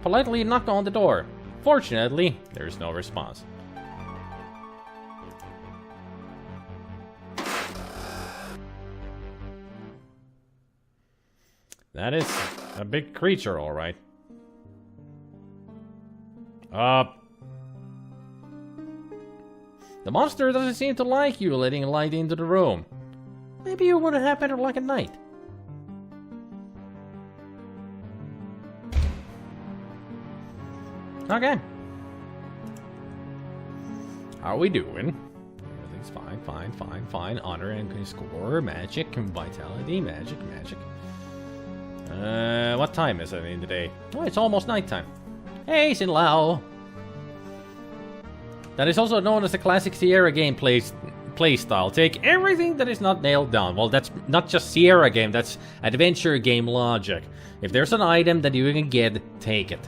politely knock on the door. Fortunately, there is no response. That is a big creature, alright. The monster doesn't seem to like you letting light into the room. Maybe you would have better luck at night. Okay. How are we doing? Everything's fine. Honor and score, magic, vitality, magic. What time is it in the day? Oh, it's almost nighttime. Hey, Sin Lao. That is also known as the classic Sierra game playstyle. Take everything that is not nailed down. Well, that's not just Sierra game, that's adventure game logic. If there's an item that you can get, take it.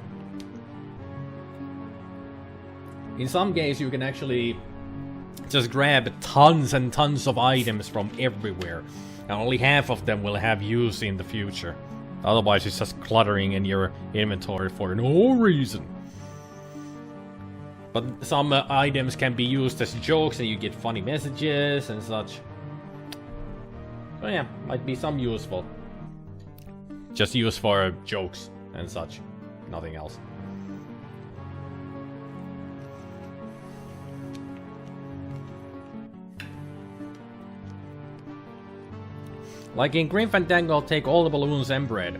In some games, you can actually just grab tons and tons of items from everywhere, and only half of them will have use in the future. Otherwise, it's just cluttering in your inventory for no reason. But some items can be used as jokes, and you get funny messages and such. So yeah, might be some useful. Just used for jokes and such, nothing else. Like in Grim Fandango, I'll take all the balloons and bread.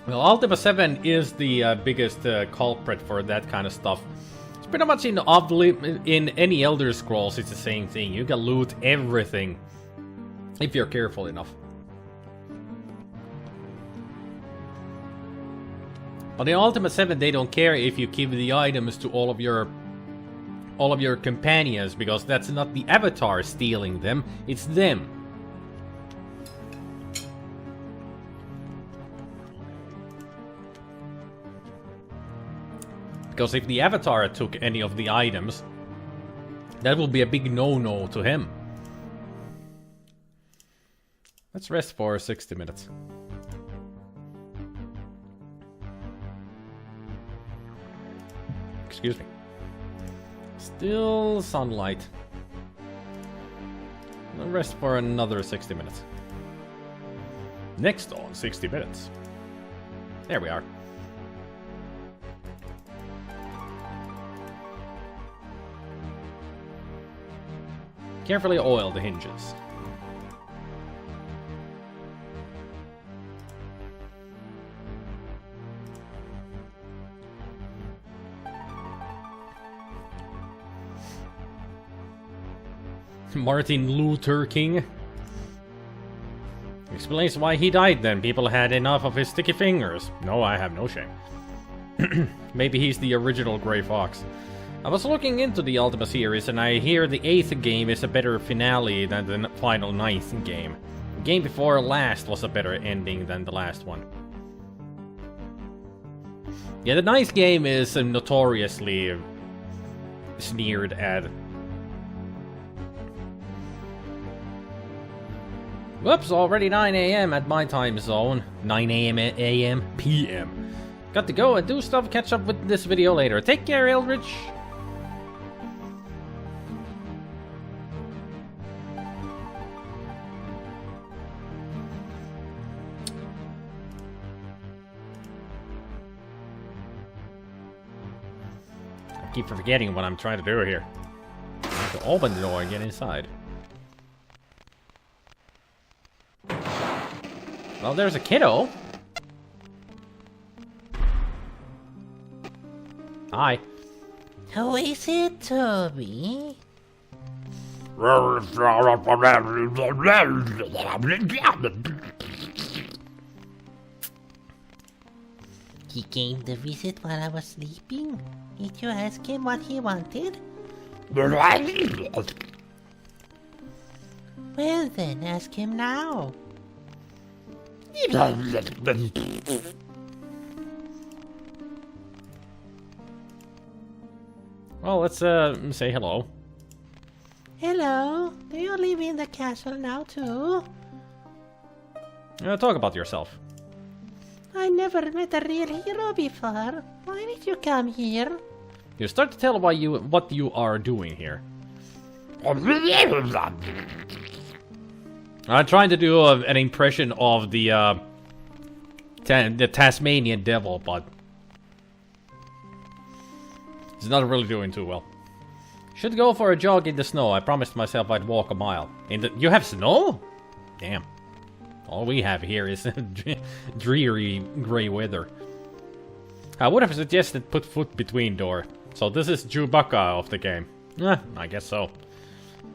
Well, Ultima 7 is the biggest culprit for that kind of stuff. It's pretty much in any Elder Scrolls, it's the same thing. You can loot everything if you're careful enough. But in Ultima 7, they don't care if you give the items to all of your companions, because that's not the avatar stealing them, it's them. Because if the avatar took any of the items, that will be a big no-no to him. Let's rest for 60 minutes. Excuse me. Still sunlight. I'll rest for another 60 minutes. Next on 60 minutes. There we are. Carefully oil the hinges. Martin Luther King explains why he died then. People had enough of his sticky fingers. No, I have no shame. Maybe he's the original Grey Fox. I was looking into the Ultima series, and I hear the 8th game is a better finale than the final 9th game. The game before last was a better ending than the last one. Yeah, the 9th game is notoriously sneered at. Whoops, already 9 AM at my time zone. 9 AM, PM. Got to go and do stuff, catch up with this video later. Take care, Eldritch. I keep forgetting what I'm trying to do here. I have to open the door and get inside. Well, there's a kiddo. Hi. Who is it, Toby? He came to visit while I was sleeping. Did you ask him what he wanted? Well then, ask him now. Well, let's say hello. Hello, do you live in the castle now too? Talk about yourself. I never met a real hero before. Why did you come here? You start to tell what you are doing here. I'm trying to do an impression of the Tasmanian devil, but it's not really doing too well. Should go for a jog in the snow. I promised myself I'd walk a mile. You have snow? Damn. All we have here is dreary gray weather. I would have suggested put foot between door. So this is Chewbacca of the game. I guess so.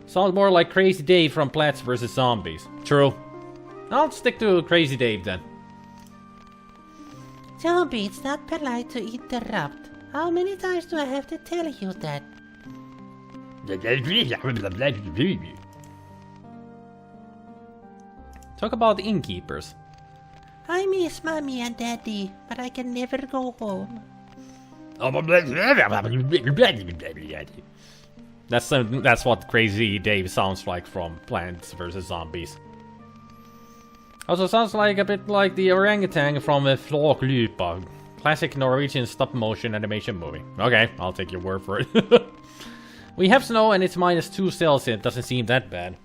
Sounds more like Crazy Dave from Plants vs. Zombies. True. I'll stick to Crazy Dave then. Zombie, it's not polite to interrupt. How many times do I have to tell you that? Talk about the innkeepers. I miss Mommy and Daddy, but I can never go home. That's what Crazy Dave sounds like from Plants vs. Zombies. Also sounds like a bit like the orangutan from Flåklypa, classic Norwegian stop-motion animation movie. Okay, I'll take your word for it. We have snow and it's -2 Celsius. It doesn't seem that bad.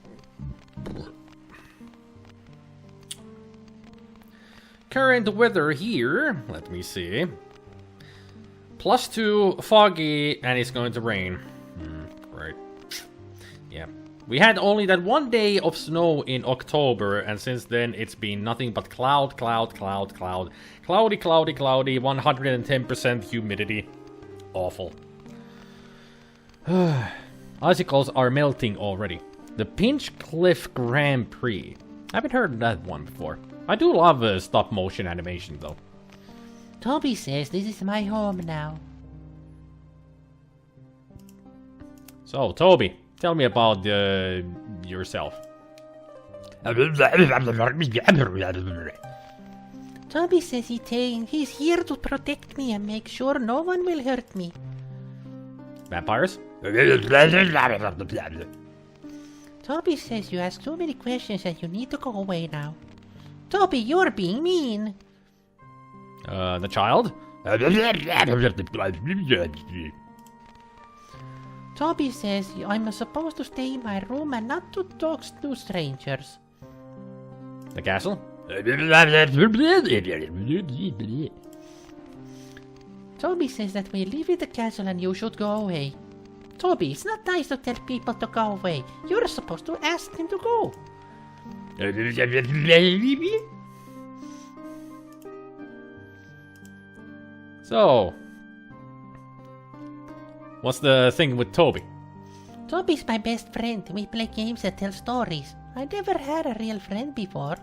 Current weather here, let me see. +2, foggy, and it's going to rain. Right. Yeah. We had only that one day of snow in October, and since then it's been nothing but cloud, cloud, cloud, cloud. Cloudy, cloudy, cloudy, 110% humidity. Awful. Icicles are melting already. The Pinchcliffe Grand Prix. I haven't heard of that one before. I do love stop-motion animation, though. Toby says this is my home now. So, Toby, tell me about yourself. Toby says he's here to protect me and make sure no one will hurt me. Vampires? Toby says you ask too many questions and you need to go away now. Toby, you're being mean. The child? Toby says I'm supposed to stay in my room and not to talk to strangers. The castle? Toby says that we live in the castle and you should go away. Toby, it's not nice to tell people to go away. You're supposed to ask them to go. So, what's the thing with Toby? Toby's my best friend. We play games and tell stories. I never had a real friend before.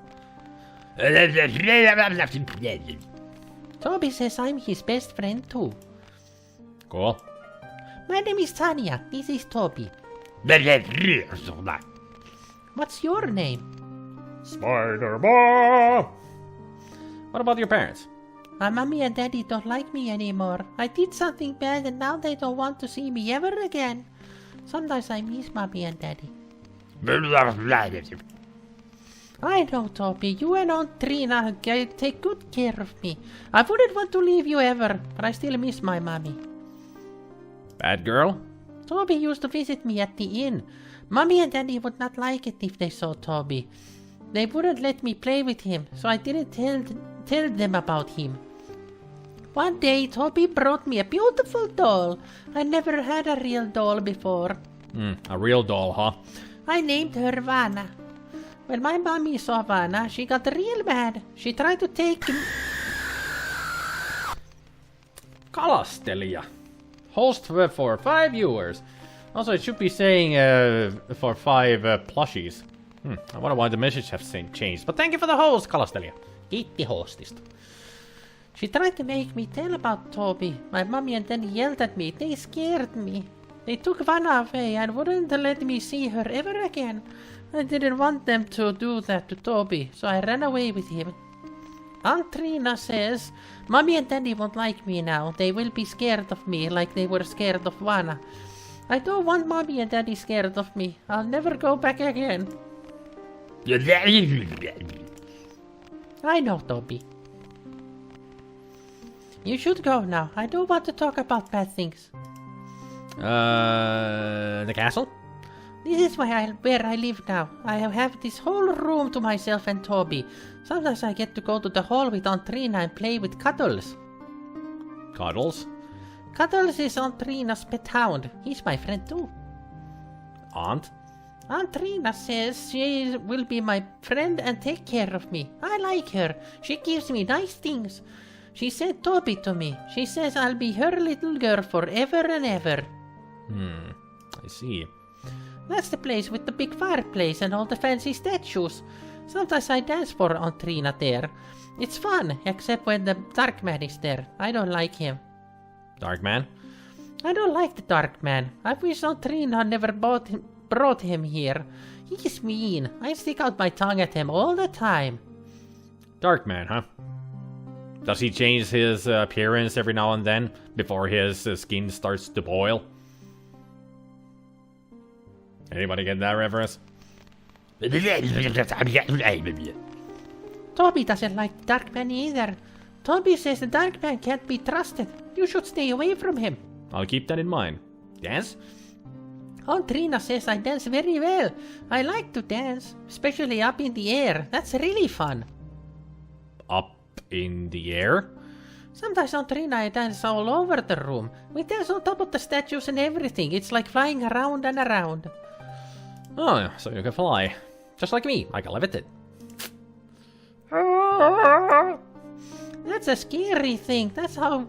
Toby says I'm his best friend too. Cool. My name is Tanya. This is Toby. What's your name? SpiderMwa! What about your parents? My mommy and daddy don't like me anymore. I did something bad and now they don't want to see me ever again. Sometimes I miss mommy and daddy. I know, Toby. You and Aunt Trina take good care of me. I wouldn't want to leave you ever, but I still miss my mommy. Bad girl? Toby used to visit me at the inn. Mommy and daddy would not like it if they saw Toby. They wouldn't let me play with him, so I didn't tell them about him. One day, Toby brought me a beautiful doll. I never had a real doll before. A real doll, huh? I named her Vanna. When my mommy saw Vanna, she got real mad. She tried to take him. Kalastelija. Host for 5 viewers. Also, it should be saying for 5 plushies. I wonder why the message has changed. But thank you for the host, Kalastelija. Kiitti hostista. She tried to make me tell about Toby. My mommy and daddy yelled at me. They scared me. They took Vanna away and wouldn't let me see her ever again. I didn't want them to do that to Toby, so I ran away with him. Aunt Trina says, Mommy and Daddy won't like me now. They will be scared of me like they were scared of Vanna. I don't want Mommy and Daddy scared of me. I'll never go back again. I know, Toby. You should go now. I don't want to talk about bad things. The castle? This is where I live now. I have this whole room to myself and Toby. Sometimes I get to go to the hall with Aunt Trina and play with Cuddles. Cuddles? Cuddles is Aunt Trina's pet hound. He's my friend too. Aunt? Aunt Trina says she will be my friend and take care of me. I like her. She gives me nice things. She sent Toby to me. She says I'll be her little girl forever and ever. I see. That's the place with the big fireplace and all the fancy statues. Sometimes I dance for Aunt Trina there. It's fun, except when the Dark Man is there. I don't like him. Dark Man? I don't like the Dark Man. I wish Aunt Trina never brought him here. He's mean. I stick out my tongue at him all the time. Dark Man, huh? Does he change his appearance every now and then before his skin starts to boil? Anybody get that reference? Toby doesn't like the Dark Man either. Toby says the Dark Man can't be trusted. You should stay away from him. I'll keep that in mind. Dance? Aunt Trina says I dance very well. I like to dance, especially up in the air. That's really fun. Up in the air? Sometimes Aunt Trina and I dance all over the room. We dance on top of the statues and everything. It's like flying around and around. Oh, so you can fly. Just like me, I can levitate. That's a scary thing. That's how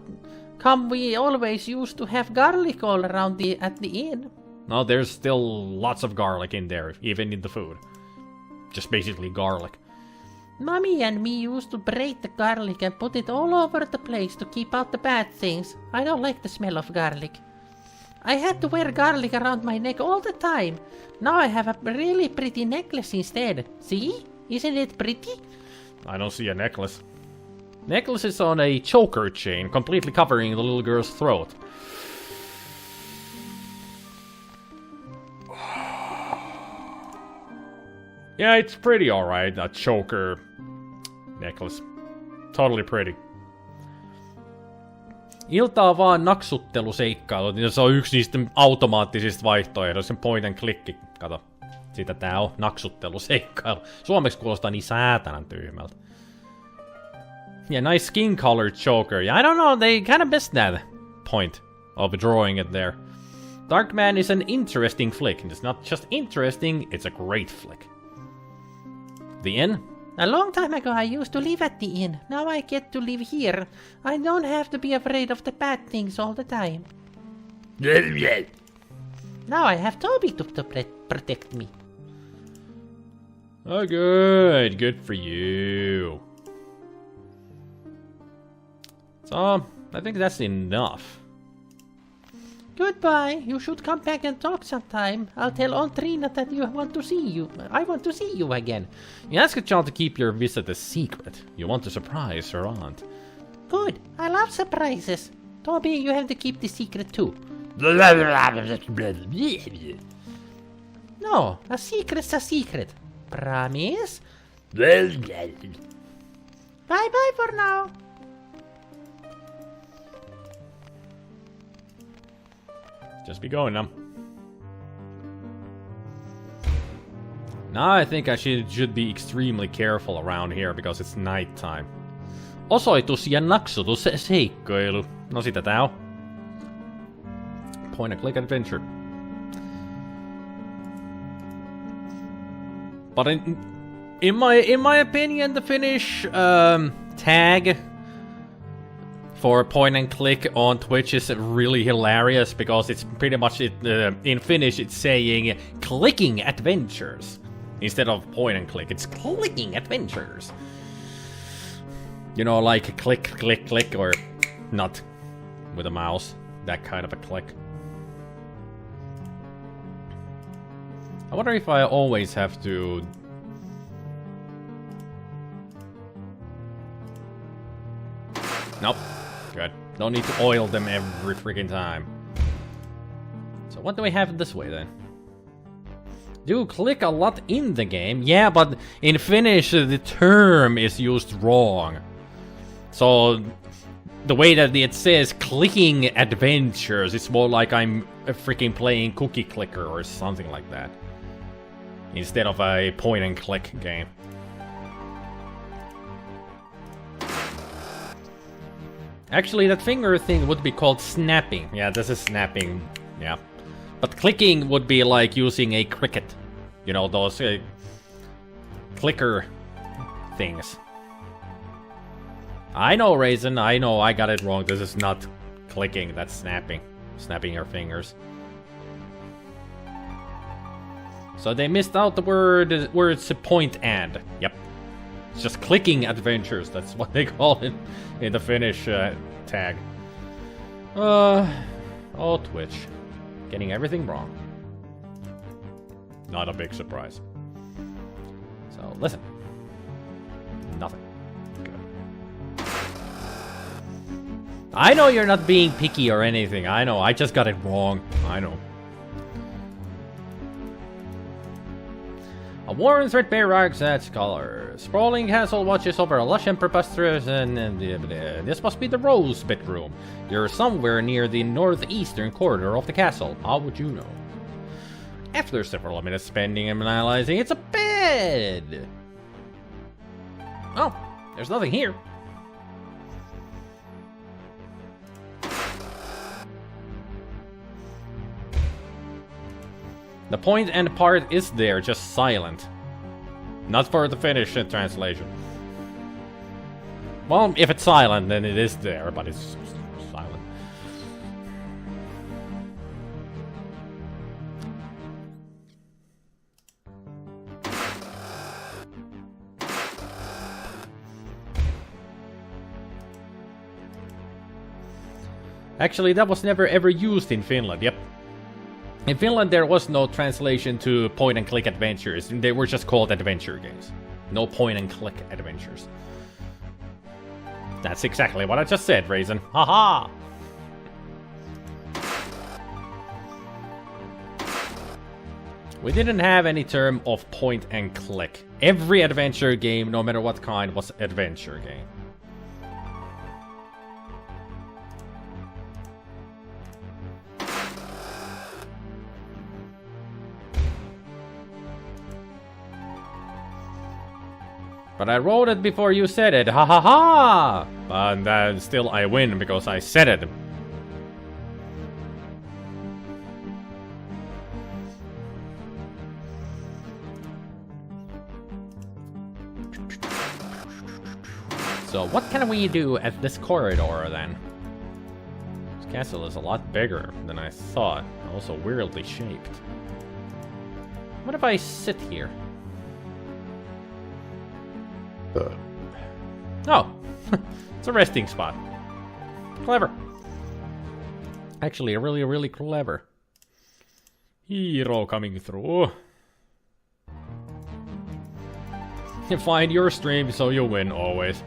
come we always used to have garlic all around at the inn. No, there's still lots of garlic in there, even in the food. Just basically garlic. Mommy and me used to braid the garlic and put it all over the place to keep out the bad things. I don't like the smell of garlic. I had to wear garlic around my neck all the time. Now I have a really pretty necklace instead. See? Isn't it pretty? I don't see a necklace. Necklace is on a choker chain, completely covering the little girl's throat. Yeah, it's pretty alright, a choker necklace. Totally pretty. Iltaa vaan naksutteluseikkailut, niin se on yksi niistä automaattisista vaihtoehdoista, sen point and click. Kato, siitä tää on naksutteluseikkailu. Suomeksi kuulostaa niin säätänän tyhmältä. Yeah, nice skin colored choker. Yeah, I don't know, they kind of missed that point of drawing it there. Dark Man is an interesting flick, and it's not just interesting, it's a great flick. The inn? A long time ago I used to live at the inn. Now I get to live here. I don't have to be afraid of the bad things all the time. Now I have Toby to protect me. Oh, good. Good for you. So, I think that's enough. Goodbye. You should come back and talk sometime. I'll tell Aunt Trina that I want to see you again. You ask a child to keep your visit a secret. You want to surprise her aunt. Good. I love surprises. Toby, you have to keep the secret too. No, a secret's a secret. Promise? Bye-bye for now. Just be going now. Now I think I should be extremely careful around here because it's nighttime. Osoitus ja naksutus seikkailu. No sitä tää on. Point and click adventure. But in my opinion, the Finnish tag for point and click on Twitch is really hilarious because it's pretty much in Finnish it's saying clicking adventures instead of point and click. It's clicking adventures. You know, like click, click, click, or not with a mouse. That kind of a click. I wonder if I always have to... Nope. Good. Don't need to oil them every freaking time. So what do we have this way then? do click a lot in the game. Yeah, but in Finnish the term is used wrong. So the way that it says clicking adventures, it's more like I'm freaking playing cookie clicker or something like that. Instead of a point and click game. Actually, that finger thing would be called snapping. Yeah, this is snapping. Yeah. But clicking would be like using a cricket. You know, those clicker things. I know, Raisin. I know I got it wrong. This is not clicking. That's snapping. Snapping your fingers. So they missed out the words point and. Yep. It's just clicking adventures. That's what they call it in the Finnish tag. Oh, Twitch. Getting everything wrong. Not a big surprise. So, listen. Nothing. Good. I know you're not being picky or anything. I know. I just got it wrong. I know. A worn threadbare rug sets colors. Sprawling castle watches over a lush and preposterous and this must be the Rose bedroom. You're somewhere near the northeastern corner of the castle. How would you know? After several minutes spending and analyzing, it's a bed! Oh, there's nothing here. The point and part is there, just silent. Not for the Finnish translation. Well, if it's silent, then it is there, but it's silent. Actually, that was never ever used in Finland, yep. In Finland, there was no translation to point-and-click adventures. They were just called adventure games. No point-and-click adventures. That's exactly what I just said, Raisin. Haha! We didn't have any term of point-and-click. Every adventure game, no matter what kind, was adventure game. But I wrote it before you said it, ha ha ha! But still I win because I said it. So what can we do at this corridor then? This castle is a lot bigger than I thought, also weirdly shaped. What if I sit here? Oh, it's a resting spot. Clever. Actually, really, really clever. Hero coming through. You find your stream, so you win always.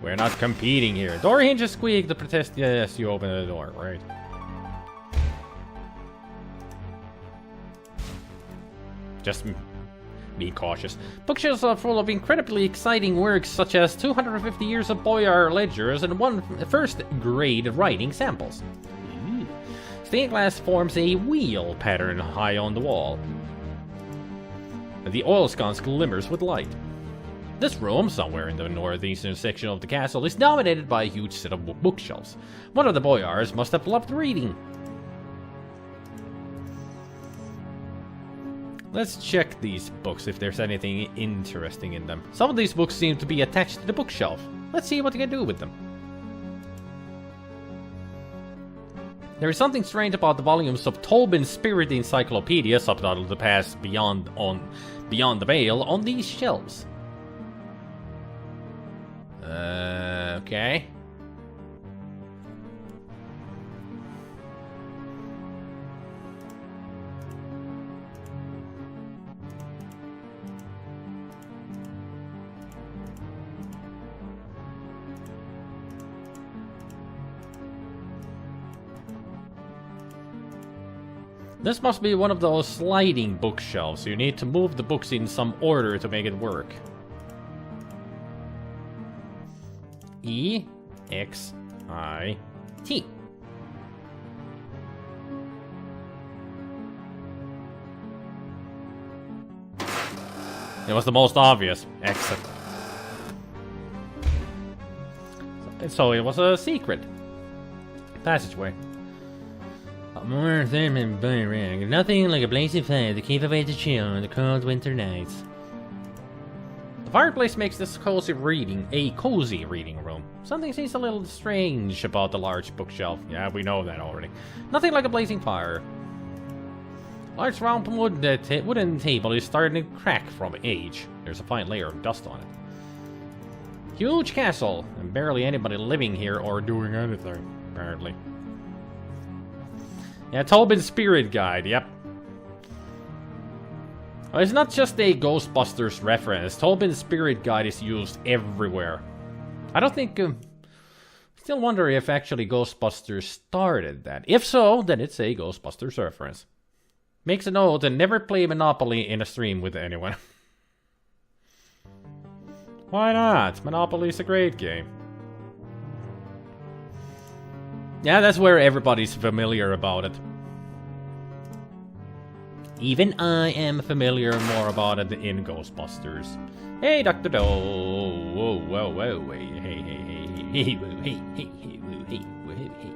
We're not competing here. Door hinges squeak to protest. Yes, you open the door, right? Just be cautious. Bookshelves are full of incredibly exciting works such as 250 years of Boyar ledgers and one first-grade writing samples. Stained glass forms a wheel pattern high on the wall. The oil sconce glimmers with light. This room, somewhere in the northeastern section of the castle, is dominated by a huge set of bookshelves. One of the Boyars must have loved reading. Let's check these books if there's anything interesting in them. Some of these books seem to be attached to the bookshelf. Let's see what we can do with them. There is something strange about the volumes of Tobin's Spirit Encyclopedia, subtitled The Past Beyond the Veil, on these shelves. Okay. This must be one of those sliding bookshelves. You need to move the books in some order to make it work. E, X, I, T. It was the most obvious. Exit. So it was a secret passageway. Nothing like a blazing fire to keep away the chill on the cold winter nights. The fireplace makes this cozy reading room. Something seems a little strange about the large bookshelf. Yeah, we know that already. Nothing like a blazing fire. Large round wooden table is starting to crack from age. There's a fine layer of dust on it. Huge castle, and barely anybody living here or doing anything, apparently. Yeah, Tobin's spirit guide, yep. Well, it's not just a Ghostbusters reference. Tobin's spirit guide is used everywhere. I don't think... still wonder if actually Ghostbusters started that. If so, then it's a Ghostbusters reference. Makes a note and never play Monopoly in a stream with anyone. Why not? Monopoly's a great game. Yeah, that's where everybody's familiar about it. Even I am familiar more about it in Ghostbusters. Hey, Dr. Doe. Whoa, whoa, whoa, hey, hey, hey, hey, hey, hey, hey, hey, hey.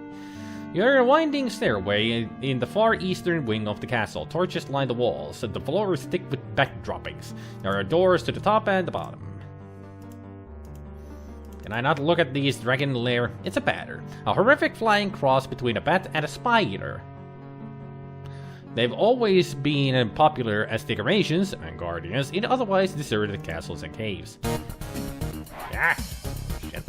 You're a winding stairway in the far eastern wing of the castle. Torches line the walls, and the floor is thick with backdroppings. There are doors to the top and the bottom. Can I not look at these dragon lair? It's a batter. A horrific flying cross between a bat and a spider. They've always been popular as decorations and guardians in otherwise deserted castles and caves. Ah! Shit.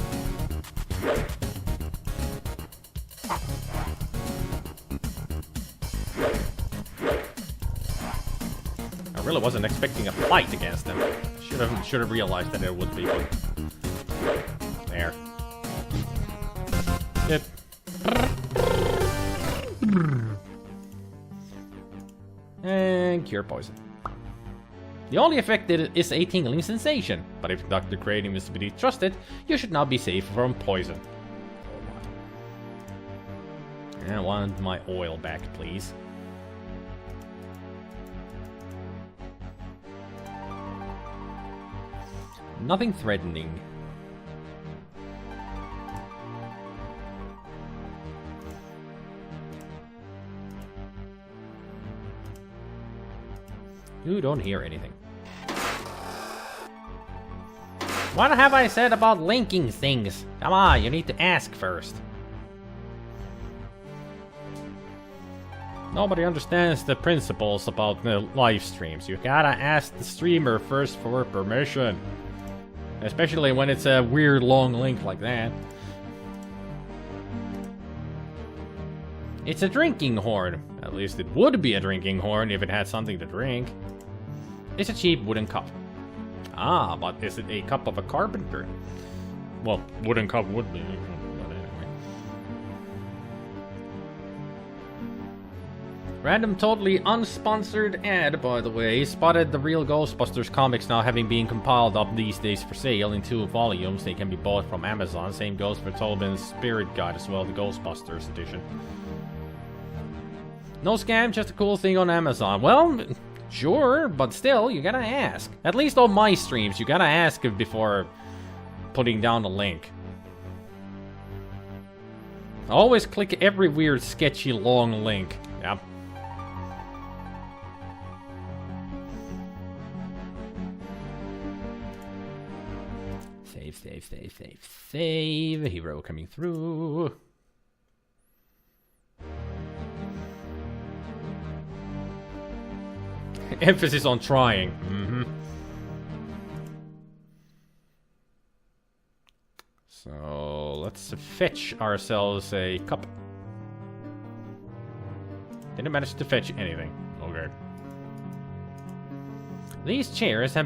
I really wasn't expecting a fight against them. Should have realized that it would be good. There. Yep. And cure poison. The only effect is a tingling sensation, but if Dr. Kratom is to be trusted, you should not be safe from poison. I want my oil back, please. Nothing threatening. You don't hear anything. What have I said about linking things? Come on, you need to ask first. Nobody understands the principles about the live streams. You gotta ask the streamer first for permission. Especially when it's a weird long link like that. It's a drinking horn. At least it would be a drinking horn if it had something to drink. It's a cheap wooden cup. Ah, but is it a cup of a carpenter? Well, wooden cup would be. But anyway. Random, totally unsponsored ad, by the way. Spotted the real Ghostbusters comics now having been compiled up these days for sale in 2 volumes. They can be bought from Amazon. Same goes for Tobin's Spirit Guide as well, the Ghostbusters edition. No scam, just a cool thing on Amazon. Well, sure, but still, you gotta ask. At least on my streams, you gotta ask before putting down the link. Always click every weird, sketchy, long link. Yep. Save. Hero coming through. Emphasis on trying. So let's fetch ourselves a cup. Didn't manage to fetch anything. Okay. These chairs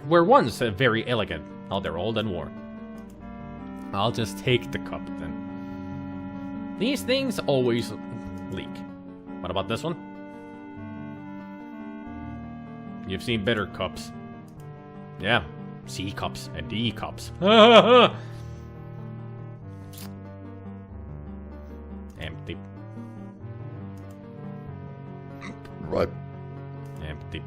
were once very elegant. Now they're old and worn. I'll just take the cup then. These things always leak. What about this one? You've seen better cups. Yeah, C cups and D cups. Empty. Right. Empty.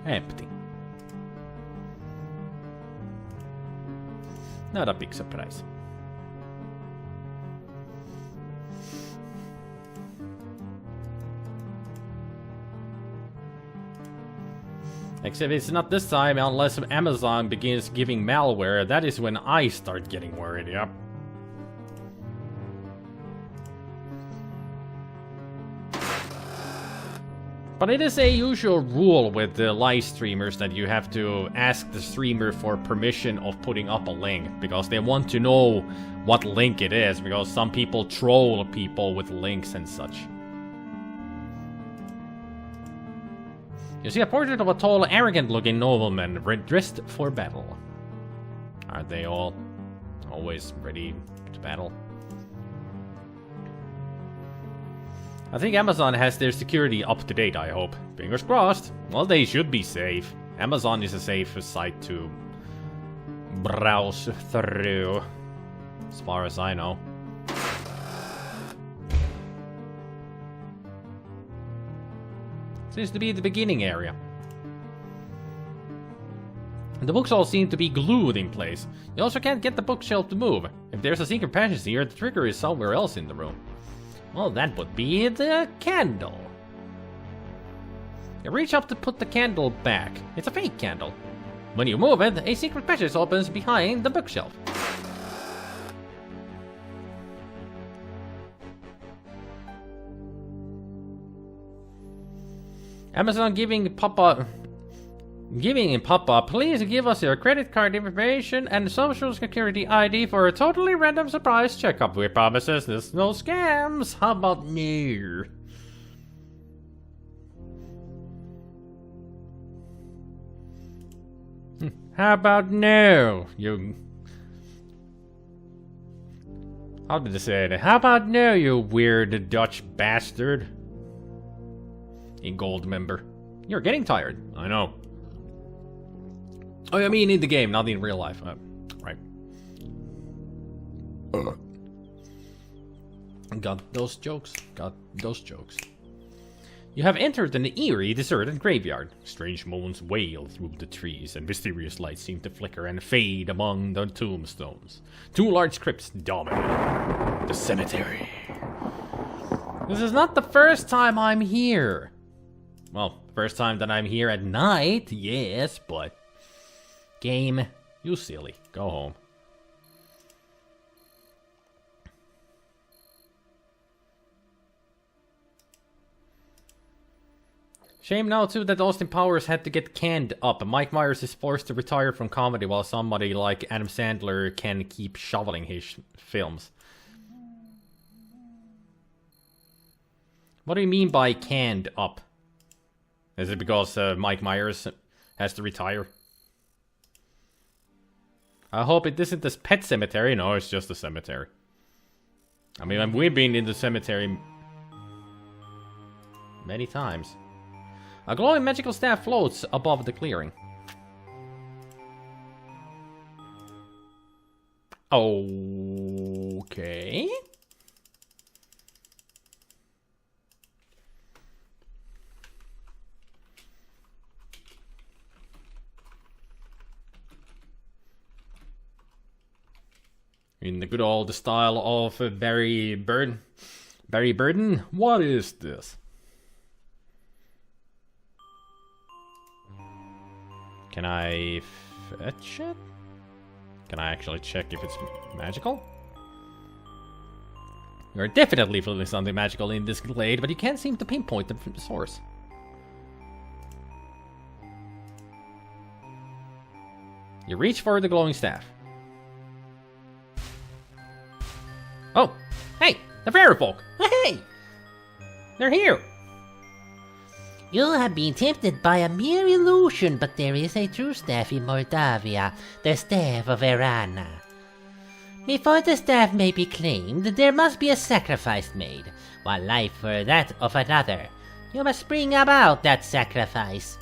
Empty. Not a big surprise. Except it's not this time unless Amazon begins giving malware. That is when I start getting worried, yep. But it is a usual rule with the live streamers that you have to ask the streamer for permission of putting up a link, because they want to know what link it is, because some people troll people with links and such. You see a portrait of a tall, arrogant-looking nobleman dressed for battle. Aren't they all always ready to battle? I think Amazon has their security up to date, I hope. Fingers crossed. Well, they should be safe. Amazon is a safe site to browse through, as far as I know. Seems to be the beginning area. The books all seem to be glued in place. You also can't get the bookshelf to move. If there's a secret passage here, the trigger is somewhere else in the room. Well, that would be the candle. You reach up to put the candle back. It's a fake candle. When you move it, a secret passage opens behind the bookshelf. Amazon giving Papa, please give us your credit card information and social security ID for a totally random surprise checkup. We promise there's no scams. How about no? How about no? You... How did I say it? How about no, you weird Dutch bastard? A gold member. You're getting tired. I know. Oh, I mean in the game, not in real life. Right. Got those jokes. Got those jokes. You have entered an eerie, deserted graveyard. Strange moans wail through the trees, and mysterious lights seem to flicker and fade among the tombstones. Two large crypts dominate the cemetery. This is not the first time I'm here. Well, first time that I'm here at night, yes, but... Game, you silly. Go home. Shame now, too, that Austin Powers had to get canned up. Mike Myers is forced to retire from comedy while somebody like Adam Sandler can keep shoveling his films. What do you mean by canned up? Is it because Mike Myers has to retire? I hope it isn't this pet cemetery. No, it's just a cemetery. I mean, we've been in the cemetery many times. A glowing magical staff floats above the clearing. Okay. In the good old style of Barry Burden. What is this? Can I fetch it? Can I actually check if it's magical? You're definitely feeling something magical in this glade, but you can't seem to pinpoint the source. You reach for the glowing staff. Oh, hey, the fairy folk. Hey, they're here. You have been tempted by a mere illusion, but there is a true staff in Moldavia, the staff of Erana. Before the staff may be claimed, there must be a sacrifice made, one life for that of another. You must bring about that sacrifice.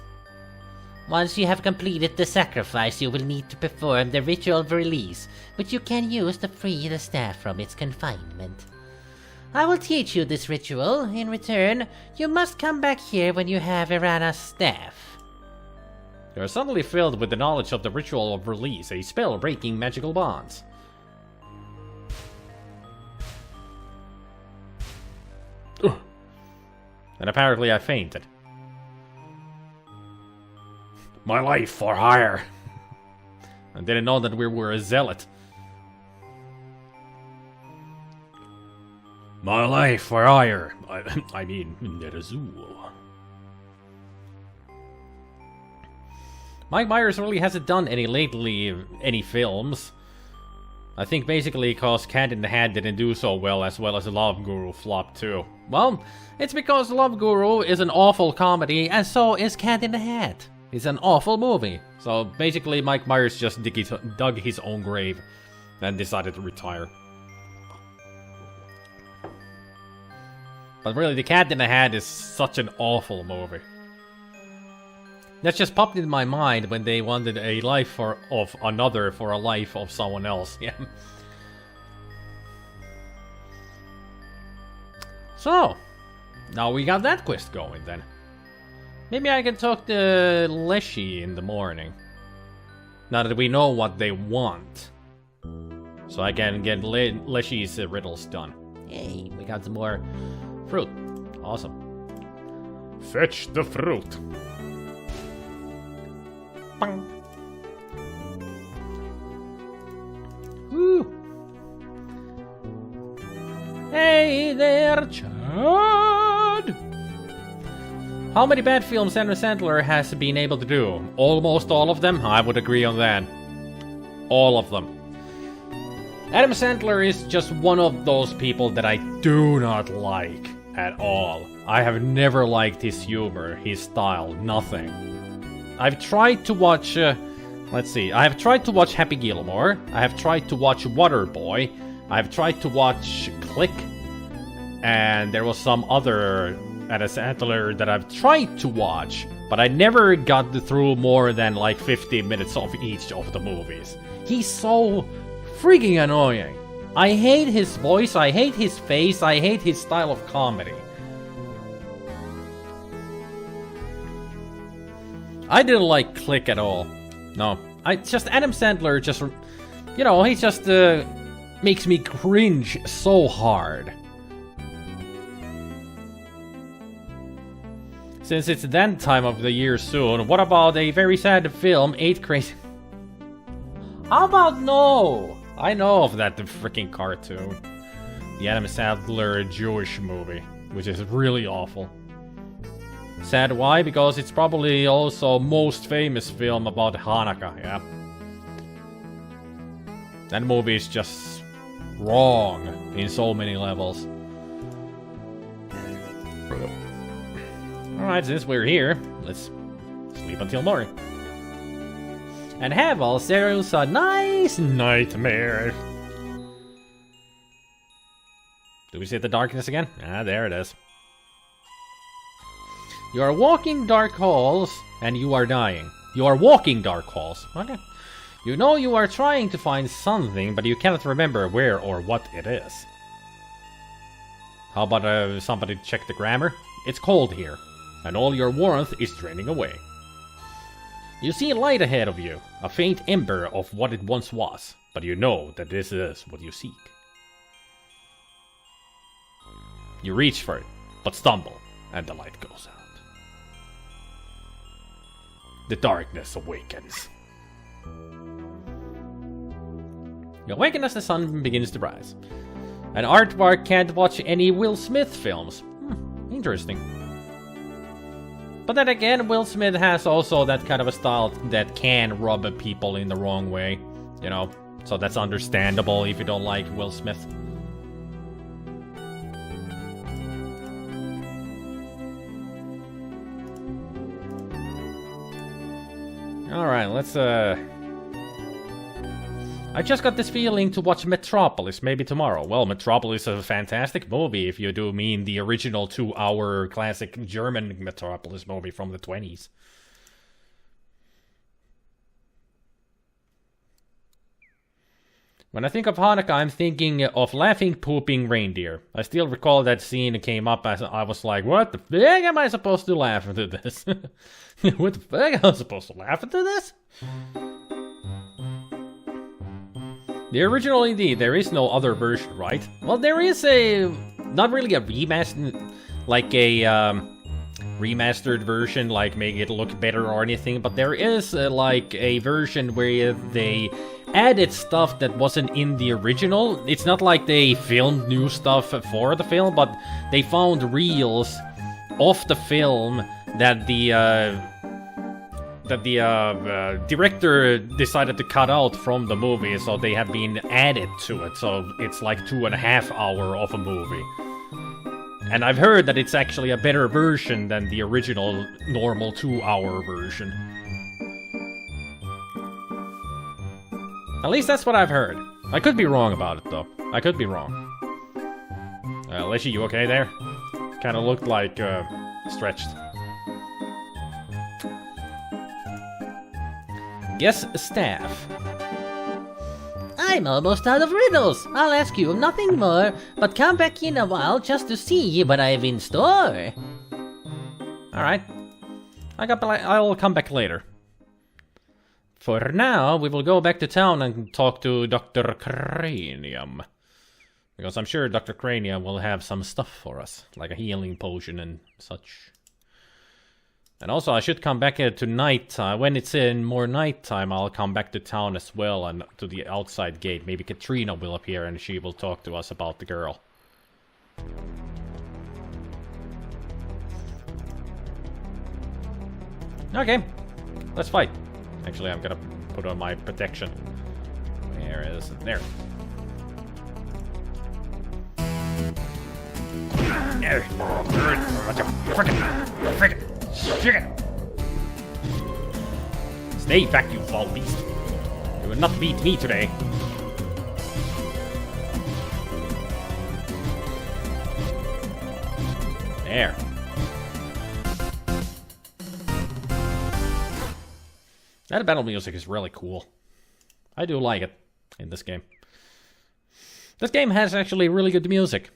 Once you have completed the sacrifice, you will need to perform the ritual of release, which you can use to free the staff from its confinement. I will teach you this ritual. In return, you must come back here when you have Irana's staff. You are suddenly filled with the knowledge of the ritual of release, a spell breaking magical bonds. Ugh. And apparently I fainted. My life for hire. I didn't know that we were a zealot. My life for hire. I mean, Nerazul. Mike Myers really hasn't done any films. I think basically because Cat in the Hat didn't do so well as Love Guru flopped too. Well, it's because Love Guru is an awful comedy, and so is Cat in the Hat. It's an awful movie. So basically Mike Myers just dug his own grave and decided to retire. But really, The Cat in the Hat is such an awful movie. That just popped in my mind when they wanted a life of another for a life of someone else. Yeah. So, now we got that quest going then. Maybe I can talk to Leshy in the morning. Now that we know what they want. So I can get Leshy's riddles done. Hey, we got some more fruit. Awesome. Fetch the fruit. Bang. Woo. Hey there, Chad! How many bad films Adam Sandler has been able to do? Almost all of them? I would agree on that. All of them. Adam Sandler is just one of those people that I do not like at all. I have never liked his humor, his style, nothing. I've tried to watch, let's see, I have tried to watch Happy Gilmore, I have tried to watch Waterboy, I have tried to watch Click, and there was some other Adam Sandler that I've tried to watch, but I never got through more than like 50 minutes of each of the movies. He's so freaking annoying. I hate his voice, I hate his face, I hate his style of comedy. I didn't like Click at all. No. Adam Sandler just, you know, he just makes me cringe so hard. Since it's that time of the year soon, what about a very sad film, 8 Crazy... How about no? I know of that freaking cartoon. The Adam Sandler Jewish movie, which is really awful. Sad why? Because it's probably also most famous film about Hanukkah, yeah. That movie is just wrong in so many levels. Alright, since we're here, let's sleep until morning. And have ourselves a nice nightmare. Do we see the darkness again? Ah, there it is. You are walking dark halls, and you are dying. You are walking dark halls. Okay. You know you are trying to find something, but you cannot remember where or what it is. How about somebody check the grammar? It's cold here, and all your warmth is draining away. You see a light ahead of you, a faint ember of what it once was, but you know that this is what you seek. You reach for it, but stumble, and the light goes out. The darkness awakens. You awaken as the sun begins to rise. An aardvark can't watch any Will Smith films. Interesting. But then again, Will Smith has also that kind of a style that can rub people in the wrong way, you know, so that's understandable if you don't like Will Smith. Alright, let's I just got this feeling to watch Metropolis, maybe tomorrow. Well, Metropolis is a fantastic movie, if you do mean the original 2-hour classic German Metropolis movie from the 20s. When I think of Hanukkah, I'm thinking of laughing, pooping reindeer. I still recall that scene came up as I was like, what the fuck am I supposed to laugh into this? What the fuck am I supposed to laugh into this? The original, indeed, there is no other version, right? Well, there is not really a remastered, like a remastered version, like making it look better or anything, but there is like a version where they added stuff that wasn't in the original. It's not like they filmed new stuff for the film, but they found reels of the film that the director decided to cut out from the movie, so they have been added to it. So it's like 2.5 hours of a movie. And I've heard that it's actually a better version than the original normal 2-hour version. At least that's what I've heard. I could be wrong about it, though. I could be wrong. Leshy, you okay there? Kinda looked like, stretched. Guess staff. I'm almost out of riddles. I'll ask you nothing more, but come back in a while just to see what I've in store. Alright. I'll come back later. For now, we will go back to town and talk to Dr. Cranium. Because I'm sure Dr. Cranium will have some stuff for us, like a healing potion and such. And also, I should come back here tonight. When it's in more nighttime, I'll come back to town as well and to the outside gate. Maybe Katrina will appear and she will talk to us about the girl. Okay, let's fight. Actually, I'm gonna put on my protection. Where is it? There. Stay back, you foul beast. You will not beat me today. There. That battle music is really cool. I do like it in this game. This game has actually really good music.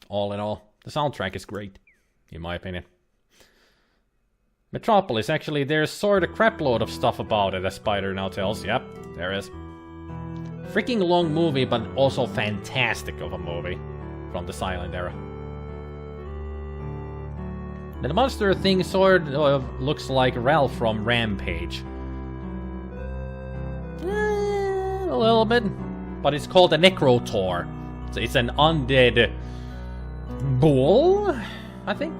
All in all, the soundtrack is great, in my opinion. Metropolis, actually, there's sort of crapload of stuff about it, as Spider now tells. Yep, there is. Freaking long movie, but also fantastic of a movie from the silent era. The monster thing sort of looks like Ralph from Rampage. A little bit, but it's called a Necrotor. So it's an undead bull, I think.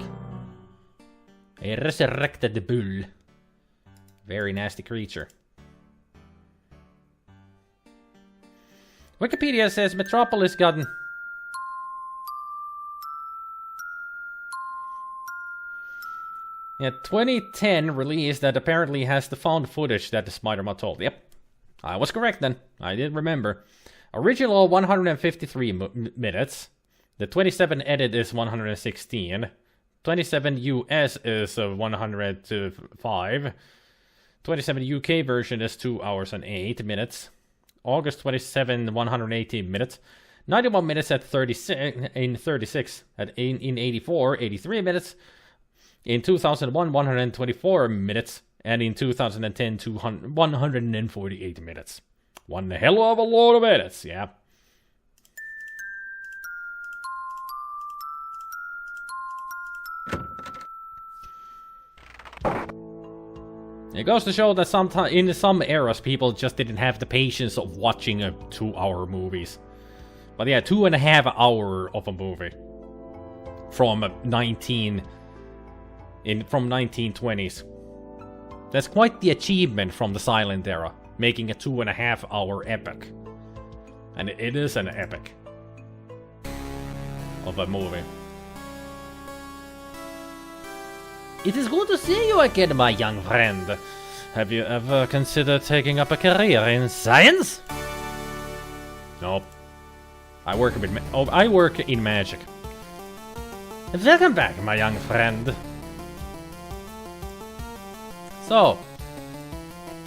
A resurrected bull. Very nasty creature. Wikipedia says Metropolis got... Yeah, 2010 release that apparently has the found footage that the SpiderMwa told. Yep, I was correct then. I did remember. Original 153 minutes. The 27 edit is 116. 27 US is 105. 27 UK version is 2 hours and 8 minutes. August 27, 118 minutes. 91 minutes at 36 in 36. In 84, 83 minutes. In 2001, 124 minutes. And in 2010, 148 minutes. One hell of a lot of edits, yeah. It goes to show that in some eras, people just didn't have the patience of watching 2-hour movies. But yeah, 2.5 hours of a movie. From 1920s. That's quite the achievement from the silent era, making a 2.5 hour epic. And it is an epic of a movie. It is good to see you again, my young friend. Have you ever considered taking up a career in science? Nope. I work in magic. Welcome back, my young friend. So,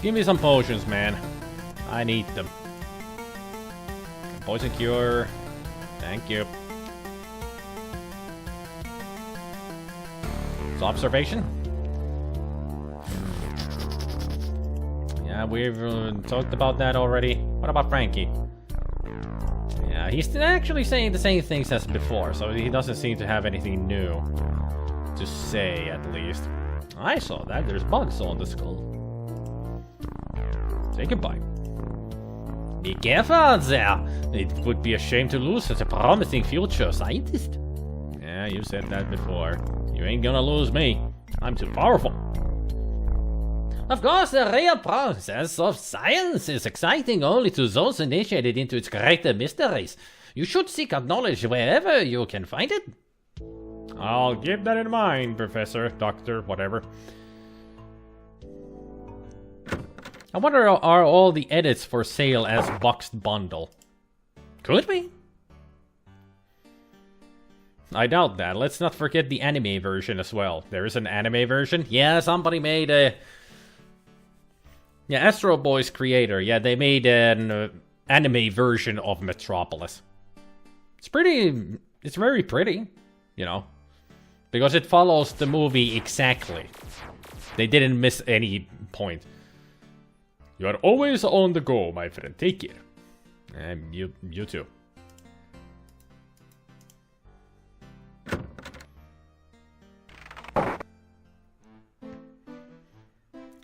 give me some potions, man. I need them. Poison cure. Thank you. So, observation. Yeah, we've talked about that already. What about Frankie? Yeah, he's actually saying the same things as before, so he doesn't seem to have anything new to say, at least. I saw that. There's bugs on the skull. Say goodbye. Be careful out there. It would be a shame to lose such a promising future scientist. Yeah, you said that before. You ain't gonna lose me. I'm too powerful. Of course, the real process of science is exciting only to those initiated into its greater mysteries. You should seek out knowledge wherever you can find it. I'll keep that in mind, Professor, Doctor, whatever. I wonder, are all the edits for sale as boxed bundle? Could be. I doubt that. Let's not forget the anime version as well. There is an anime version. Yeah, somebody made a... Yeah, Astro Boy's creator. Yeah, they made an anime version of Metropolis. It's pretty... It's very pretty, you know. Because it follows the movie exactly. They didn't miss any point. You are always on the go, my friend. Take care. And you too.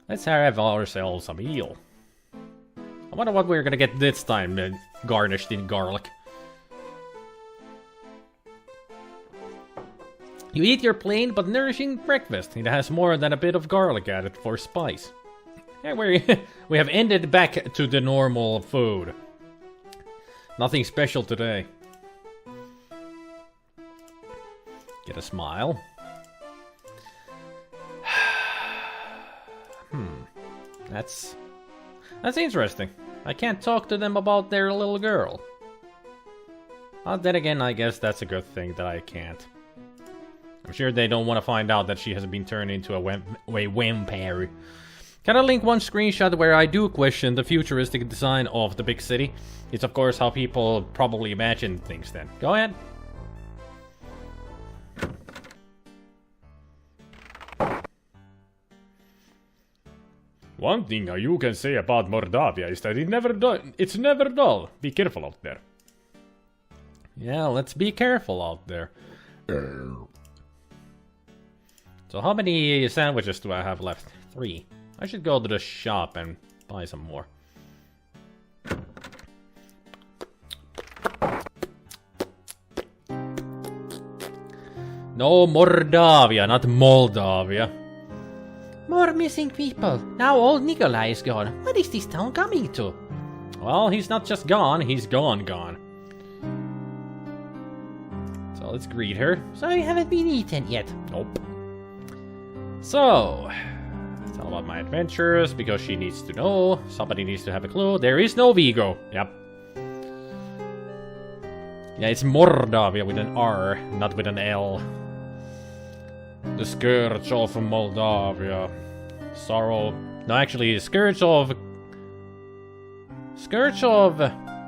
Let's have ourselves a meal. I wonder what we're gonna get this time, garnished in garlic. You eat your plain but nourishing breakfast. It has more than a bit of garlic added for spice. Yeah, we have ended back to the normal food. Nothing special today. Get a smile. That's interesting. I can't talk to them about their little girl. Well, then again, I guess that's a good thing that I can't. I'm sure they don't want to find out that she has been turned into a vampire. Can I link one screenshot where I do question the futuristic design of the big city? It's of course how people probably imagine things then. Go ahead. One thing you can say about Mordavia is that it's never dull. Be careful out there. Yeah, let's be careful out there. So how many sandwiches do I have left? 3. I should go to the shop and buy some more. No, Mordavia, not Moldavia. More missing people. Now old Nikolai is gone. What is this town coming to? Well, he's not just gone, he's gone. So let's greet her. So you haven't been eaten yet? Nope. So, tell about my adventures, because she needs to know. Somebody needs to have a clue. There is no Vigo. Yep. Yeah, it's Mordavia with an R, not with an L. The Scourge of Moldavia. Sorrow. No, actually, Scourge of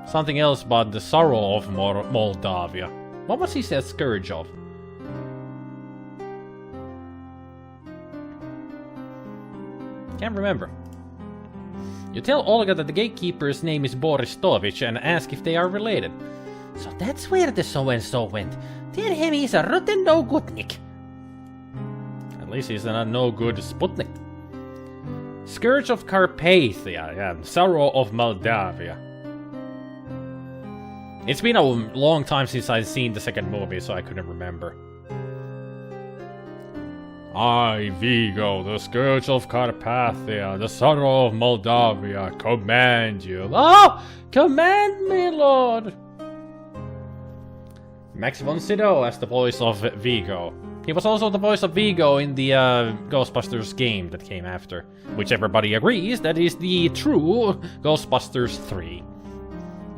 something else, but the Sorrow of Moldavia. What was he said Scourge of? Can't remember. You tell Olga that the gatekeeper's name is Boristovich and ask if they are related. So that's where the so-and-so went. Tell him he's a rotten no-goodnik. At least he's a no-good Sputnik. Scourge of Carpathia, yeah, Sorrow of Moldavia. It's been a long time since I've seen the second movie, so I couldn't remember. I, Vigo, the Scourge of Carpathia, the Sorrow of Moldavia, command you. Oh! Command me, Lord! Max von Sydow as the voice of Vigo. He was also the voice of Vigo in the Ghostbusters game that came after, which everybody agrees that is the true Ghostbusters 3.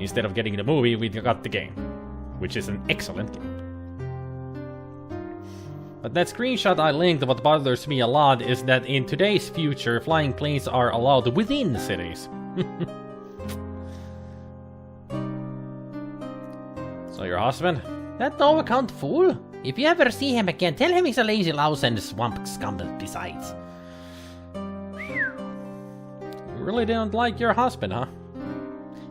Instead of getting the movie, we got the game, which is an excellent game. But that screenshot I linked, what bothers me a lot is that in today's future, flying planes are allowed within cities. So your husband? That no account fool. If you ever see him again, tell him he's a lazy louse and a swamp scum besides. You really don't like your husband, huh?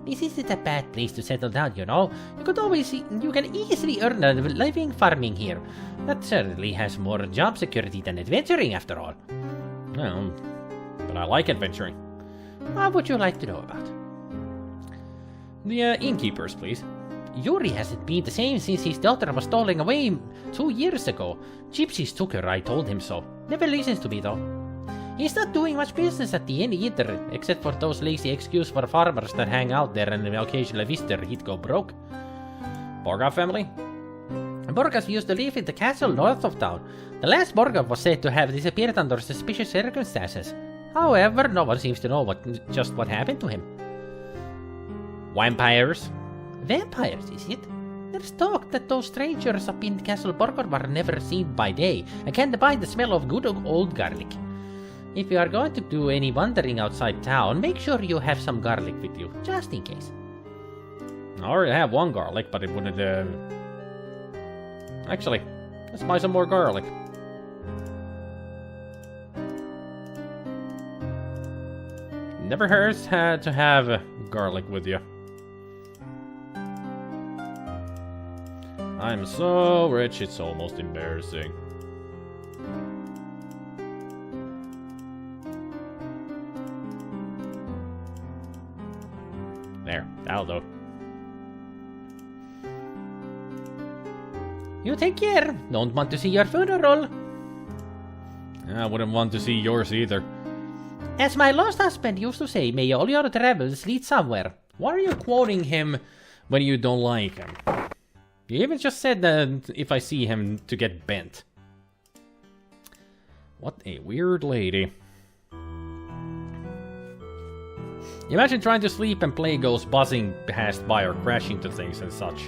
This isn't a bad place to settle down, you know. You can easily earn a living farming here. That certainly has more job security than adventuring, after all. Well, but I like adventuring. What would you like to know about? The innkeepers, please. Yuri hasn't been the same since his daughter was stolen away 2 years ago. Gypsies took her, I told him so. Never listens to me, though. He's not doing much business at the inn either, except for those lazy excuses for farmers that hang out there and occasionally visit he'd go broke. Borgov family? Borgov used to live in the castle north of town. The last Borgov was said to have disappeared under suspicious circumstances. However, no one seems to know just what happened to him. Vampires? Vampires, is it? There's talk that those strangers up in Castle Borgov were never seen by day and can't abide the smell of good old garlic. If you are going to do any wandering outside town, make sure you have some garlic with you, just in case. I already have one garlic, but it wouldn't, Actually, let's buy some more garlic. Never hurts to have garlic with you. I'm so rich, it's almost embarrassing. There, that'll do. You take care. Don't want to see your funeral. I wouldn't want to see yours either. As my lost husband used to say, may all your travels lead somewhere. Why are you quoting him when you don't like him? You even just said that if I see him to get bent. What a weird lady. Imagine trying to sleep and play goes buzzing past by or crashing into things and such.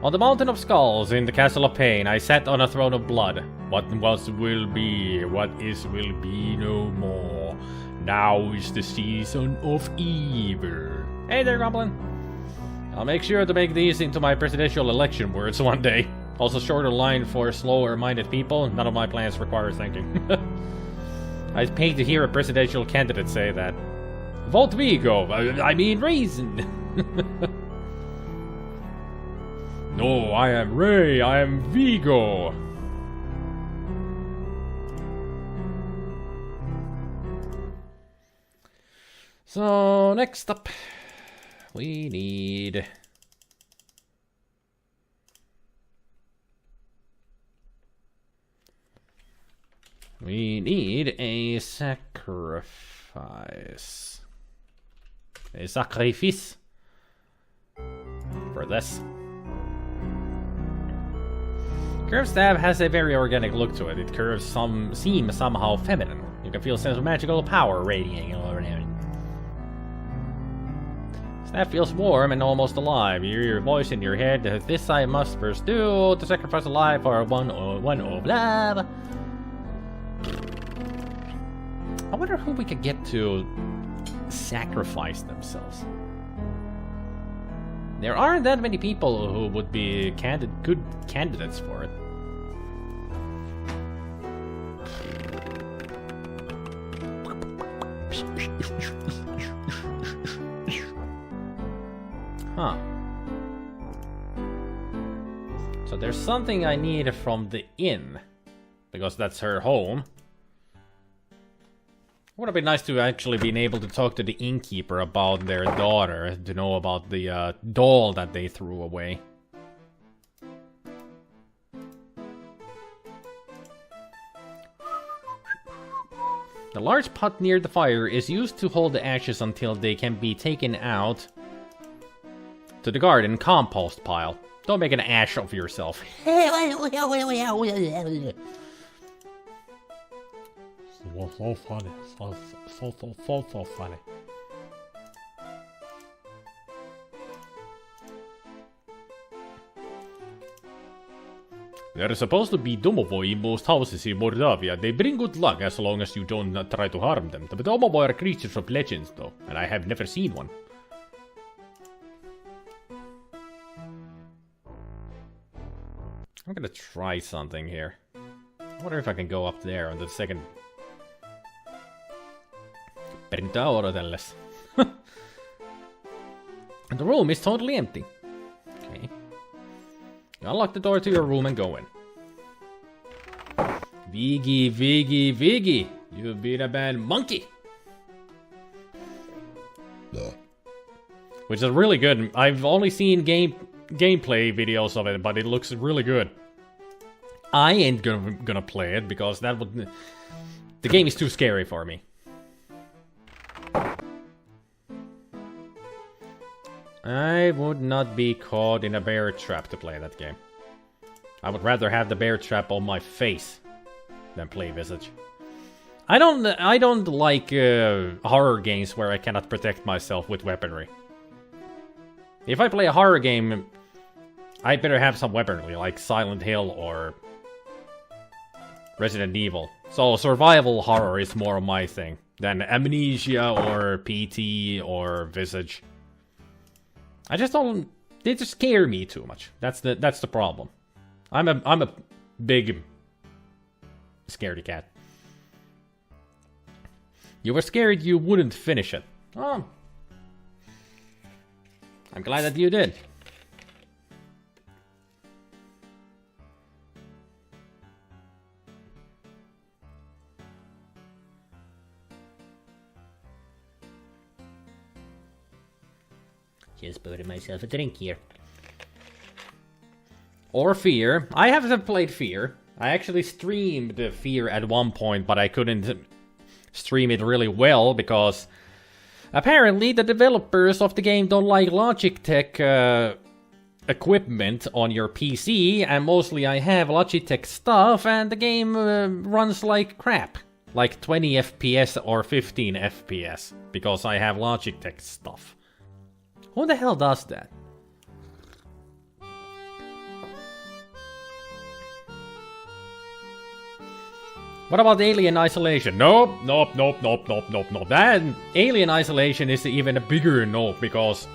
On the mountain of skulls in the castle of pain, I sat on a throne of blood. What was will be, what is will be no more. Now is the season of evil. Hey there, Goblin. I'll make sure to make these into my presidential election words one day. Also shorter line for slower-minded people. None of my plans require thinking. I'd pay to hear a presidential candidate say that. Vote Vigo. I mean reason. No, I am Ray. I am Vigo. So, next up, we need... a sacrifice. A sacrifice for this. Curved stab has a very organic look to it. It curves seem somehow feminine. You can feel a sense of magical power radiating over it. Staff feels warm and almost alive. You hear your voice in your head. This I must first do to sacrifice a life for one of love. I wonder who we could get to sacrifice themselves. There aren't that many people who would be good candidates for it. Huh. So there's something I need from the inn, because that's her home. Would have been nice to actually been able to talk to the innkeeper about their daughter, to know about the doll that they threw away. The large pot near the fire is used to hold the ashes until they can be taken out to the garden compost pile. Don't make an ash of yourself. So funny. So funny. There is supposed to be Domovoi in most houses in Moldavia. They bring good luck as long as you don't try to harm them. The Domovoi are creatures of legends though, and I have never seen one. I'm gonna try something here. I wonder if I can go up there on the second... Perintöä odotellessa. And the room is totally empty. Okay. You unlock the door to your room and go in. Viggy, Viggy, Viggy! You've been a bad monkey! Which is really good. I've only seen gameplay videos of it, but it looks really good. I ain't gonna play it because that would... The game is too scary for me. I would not be caught in a bear trap to play that game. I would rather have the bear trap on my face than play Visage. I don't like horror games where I cannot protect myself with weaponry. If I play a horror game, I better have some weaponry, like Silent Hill or Resident Evil. So survival horror is more my thing than Amnesia or PT or Visage. I just don't... They just scare me too much. That's the problem. I'm a big scaredy cat. You were scared you wouldn't finish it. Oh. I'm glad that you did. Just pouring myself a drink here. Or Fear. I haven't played Fear. I actually streamed Fear at one point, but I couldn't stream it really well because apparently the developers of the game don't like Logitech equipment on your PC, and mostly I have Logitech stuff, and the game runs like crap. Like 20 FPS or 15 FPS, because I have Logitech stuff. Who the hell does that? What about Alien Isolation? Nope. That Alien Isolation is even a bigger nope, because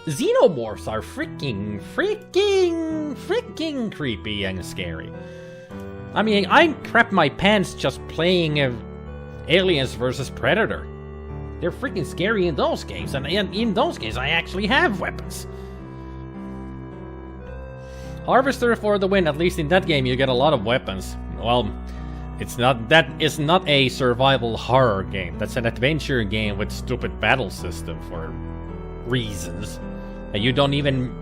xenomorphs are freaking creepy and scary. I mean, I crap my pants just playing Aliens vs Predator. They're freaking scary in those games, and in those games I actually have weapons. Harvester for the win. At least in that game you get a lot of weapons. Well, that is not a survival horror game. That's an adventure game with stupid battle system for reasons. And you don't even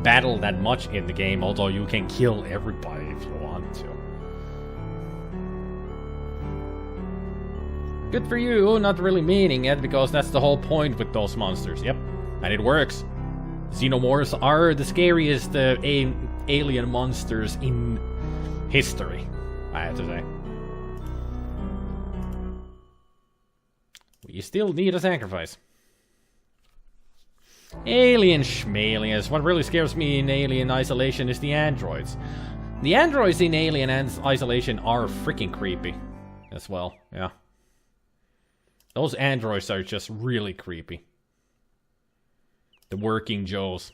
battle that much in the game, although you can kill everybody if you want to. Good for you, not really meaning it, because that's the whole point with those monsters. Yep, and it works. Xenomorphs are the scariest alien monsters in history, I have to say. You still need a sacrifice. Alien schmalians. What really scares me in Alien Isolation is the androids. The androids in Alien Isolation are freaking creepy as well, yeah. Those androids are just really creepy. The working Joes.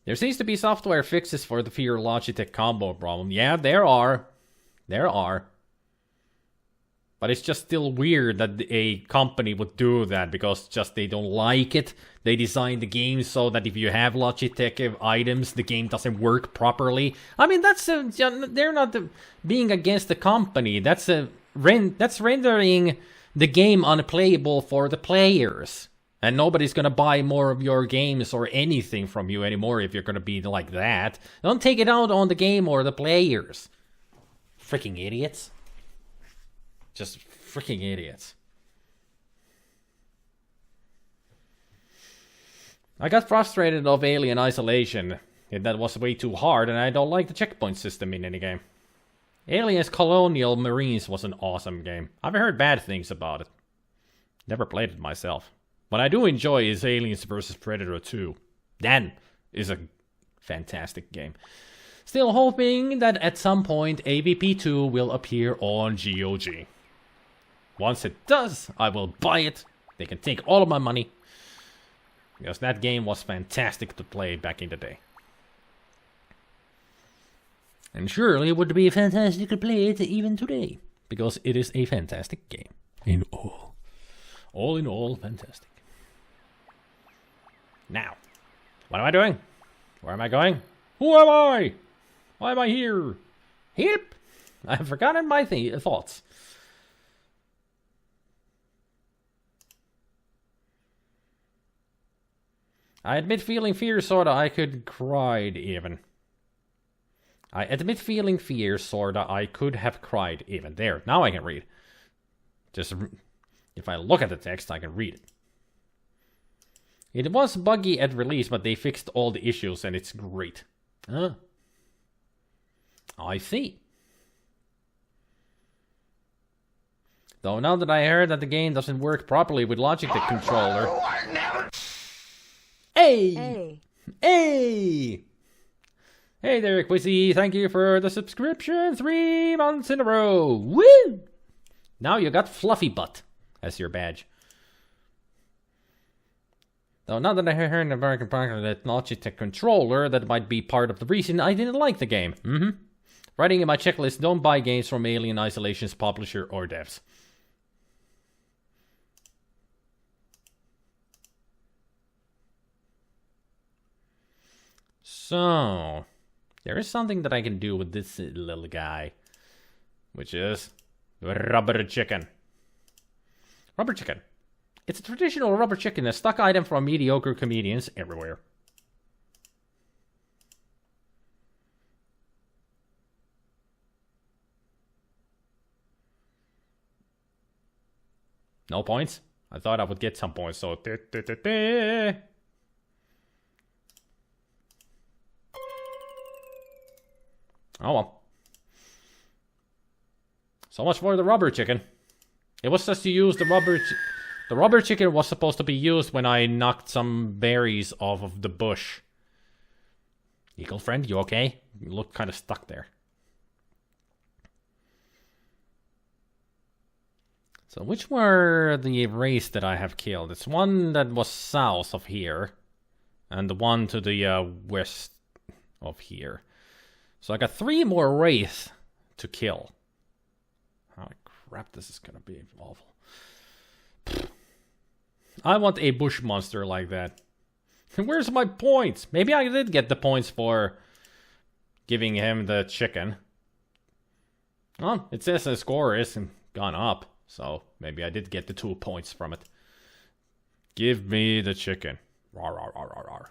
There seems to be software fixes for the Fear Logitech combo problem. Yeah, there are. There are. But it's just still weird that a company would do that, because just they don't like it. They designed the game so that if you have Logitech items, the game doesn't work properly. I mean, that's they're not being against the company. That's rendering the game unplayable for the players. And nobody's gonna buy more of your games or anything from you anymore if you're gonna be like that. Don't take it out on the game or the players. Freaking idiots. Just freaking idiots. I got frustrated of Alien Isolation. That was way too hard, and I don't like the checkpoint system in any game. Aliens Colonial Marines was an awesome game. I've heard bad things about it. Never played it myself. What I do enjoy is Aliens vs. Predator 2. That is a fantastic game. Still hoping that at some point AVP 2 will appear on GOG. Once it does, I will buy it. They can take all of my money. Because that game was fantastic to play back in the day. And surely it would be fantastic to play it even today. Because it is a fantastic game. In all. All in all, fantastic. Now, what am I doing? Where am I going? Who am I? Why am I here? Help! I have forgotten my thoughts. I admit feeling fear, sorta. I could cried even. I admit feeling fear, sorta. I could have cried even. There, now I can read. Just if I look at the text, I can read it. It was buggy at release, but they fixed all the issues and it's great. Huh? I see. Though now that I heard that the game doesn't work properly with Logitech controller. Hey! Hey! Hey there, Quizzy. Thank you for the subscription 3 months in a row. Woo! Now you got Fluffy Butt as your badge. Though now that I heard the American partner that Logitech controller, that might be part of the reason I didn't like the game. Writing in my checklist, don't buy games from Alien Isolation's publisher or devs. So, there is something that I can do with this little guy. Which is rubber chicken. Rubber chicken. It's a traditional rubber chicken, a stock item from mediocre comedians everywhere. No points? I thought I would get some points, so... Oh well. So much for the rubber chicken. It was just to use the rubber... The rubber chicken was supposed to be used when I knocked some berries off of the bush. Eagle friend, you okay? You look kind of stuck there. So which were the race that I have killed? It's one that was south of here. And the one to the west of here. So I got 3 more wraiths to kill. Oh crap, this is gonna be awful. I want a bush monster like that. Where's my points? Maybe I did get the points for giving him the chicken. Oh, it says the score isn't gone up. So maybe I did get the 2 points from it. Give me the chicken. Rawr, rawr, rawr, rawr, rawr.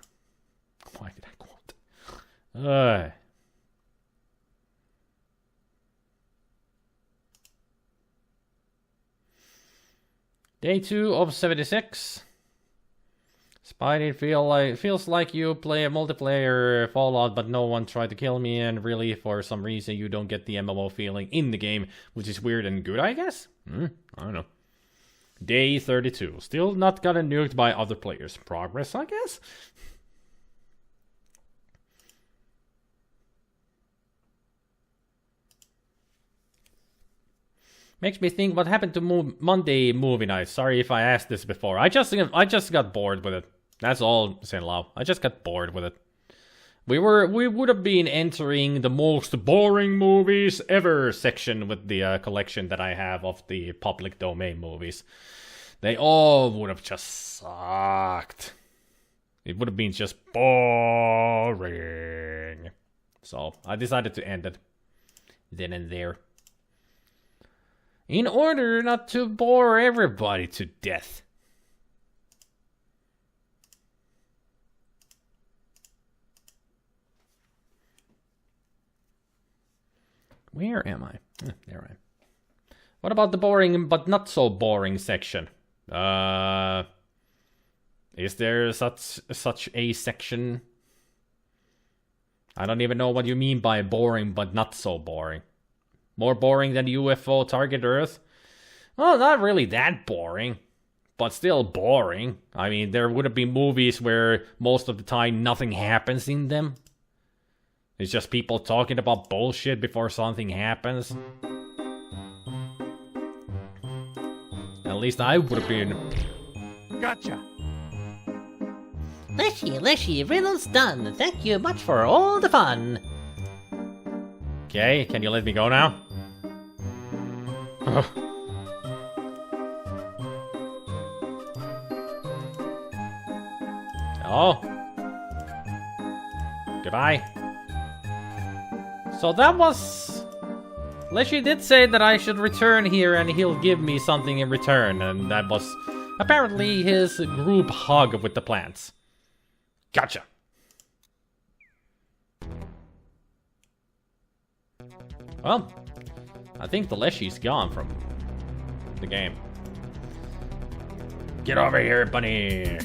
Why did I quote? Day 2 of 76. Spidey feels like you play a multiplayer Fallout, but no one tried to kill me, and really, for some reason, you don't get the MMO feeling in the game, which is weird and good, I guess? I don't know. Day 32. Still not gotten nuked by other players. Progress, I guess? Makes me think what happened to Monday movie night. Sorry if I asked this before. I just got bored with it. That's all, Sinlao. I just got bored with it. We would have been entering the most boring movies ever section with the collection that I have of the public domain movies. They all would have just sucked. It would have been just boring. So I decided to end it then and there. In order not to bore everybody to death. Where am I? There I am. What about the boring but not so boring section? Is there such a section? I don't even know what you mean by boring but not so boring. More boring than UFO target Earth? Well, not really that boring. but still boring. I mean, there would have been movies where most of the time nothing happens in them. It's just people talking about bullshit before something happens. At least I would have been. Gotcha. Leshy, riddle's done. Thank you much for all the fun. Okay, can you let me go now? Oh. Goodbye. So that was... Leshy did say that I should return here and he'll give me something in return. And that was apparently his group hug with the plants. Gotcha. Well, I think the Leshy's gone from the game. Get over here, bunny!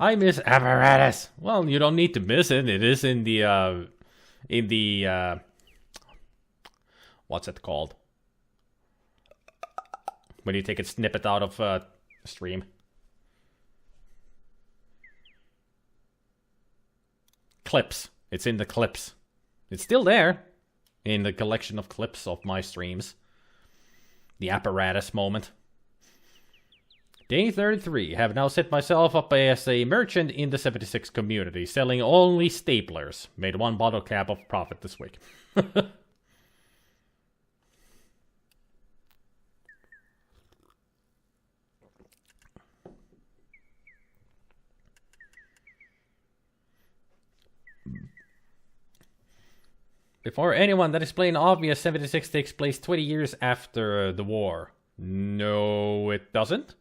I miss apparatus. Well, you don't need to miss it. It is in the what's it called? When you take a snippet out of stream. Clips. It's in the clips. It's still there in the collection of clips of my streams. The apparatus moment. Day 33. Have now set myself up as a merchant in the 76 community, selling only staplers. Made 1 bottle cap of profit this week. Before anyone, that is plain obvious. 76 takes place 20 years after the war. No, it doesn't.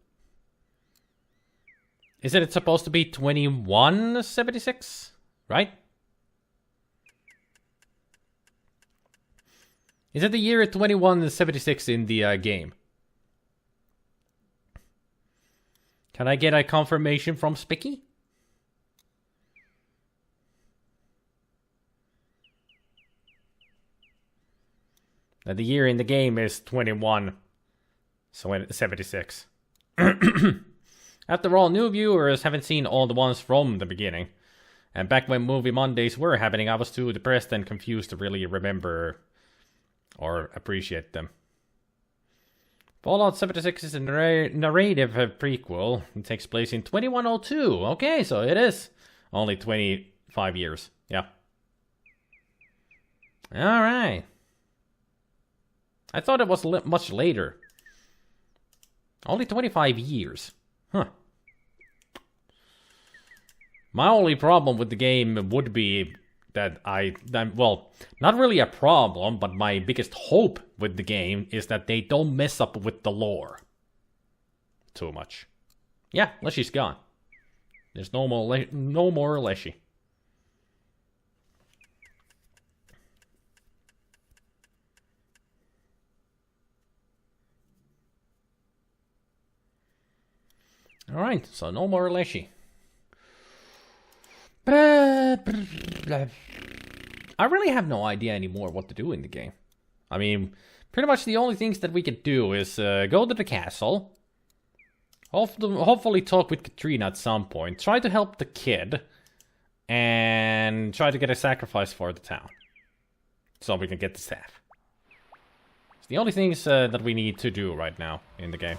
Isn't it supposed to be 2176? Right? Is it the year 2176 in the game? Can I get a confirmation from Spicky? That the year in the game is 2176. After all, new viewers haven't seen all the ones from the beginning. And back when Movie Mondays were happening, I was too depressed and confused to really remember or appreciate them. Fallout 76 is a narrative prequel. It takes place in 2102. Okay, so it is only 25 years. Yeah. Alright. I thought it was much later. Only 25 years. Huh. My only problem with the game would be that well, not really a problem, but my biggest hope with the game is that they don't mess up with the lore too much. Yeah, Leshy's gone. There's no more Leshy. Alright, so no more Leshy. I really have no idea anymore what to do in the game. I mean, pretty much the only things that we could do is go to the castle. Hopefully talk with Katrina at some point. Try to help the kid. And try to get a sacrifice for the town. So we can get the staff. It's the only things that we need to do right now in the game.